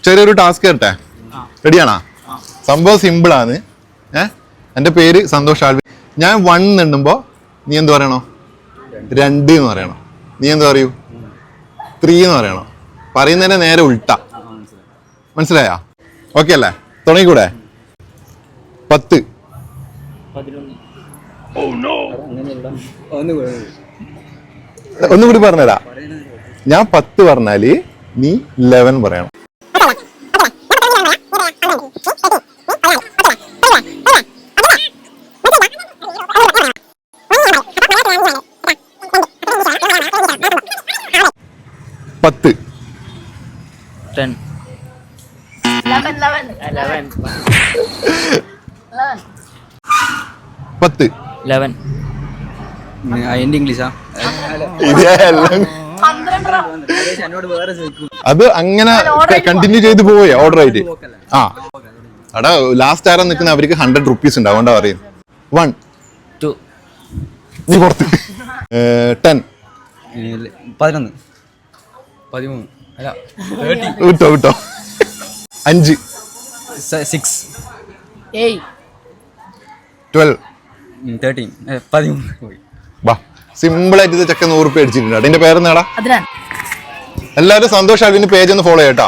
ചെറിയൊരു ടാസ്ക് തരട്ടെ, റെഡിയാണോ? സംഭവം സിമ്പിളാണ്. എൻ്റെ പേര് സന്തോഷ് ആൽവി. ഞാൻ 1 എണ്ണുമ്പോൾ നീ എന്ത് പറയണോ? 2 എന്ന് പറയണോ. നീ എന്ത് പറയൂ? 3 എന്ന് പറയണോ. പറയുന്നതിനെ നേരെ ഉൾട്ടാ. മനസ്സിലായാ? ഓക്കെ അല്ലേ? തുടങ്ങിക്കൂടെ? 10. ഒന്നുകൂടി പറഞ്ഞുതരാ. ഞാൻ 10 പറഞ്ഞാല് നീ 11 പറയണം. 10. 10. 11. 10. 11. അതിന്റെ ഇംഗ്ലീഷാ? അത് അങ്ങനെ കണ്ടിന്യൂ ചെയ്ത് പോയി ഓർഡർ ആയിട്ട്. ആ എടാ, ലാസ്റ്റ് ആരാ നിൽക്കുന്ന അവർക്ക് 100 rupees ഉണ്ടാവും. അതുകൊണ്ടാ പറയും. 1 2. നീ പുറത്ത്. 10. 11. 13. അല്ല, വിട്ടോ വിട്ടോ. 5. 6. 8. 12. 13. 13. ബാ, സിമ്പിൾ ആയിട്ട് ഇത് ചെക്കൻ 100 രൂപ അടിച്ചിട്ടുണ്ട്. അതിന്റെ പേരെന്നാടാ? എല്ലാവരും സന്തോഷ് ആൽവിന്റെ പേജ് ഒന്ന് ഫോളോ ചെയ്യട്ടോ.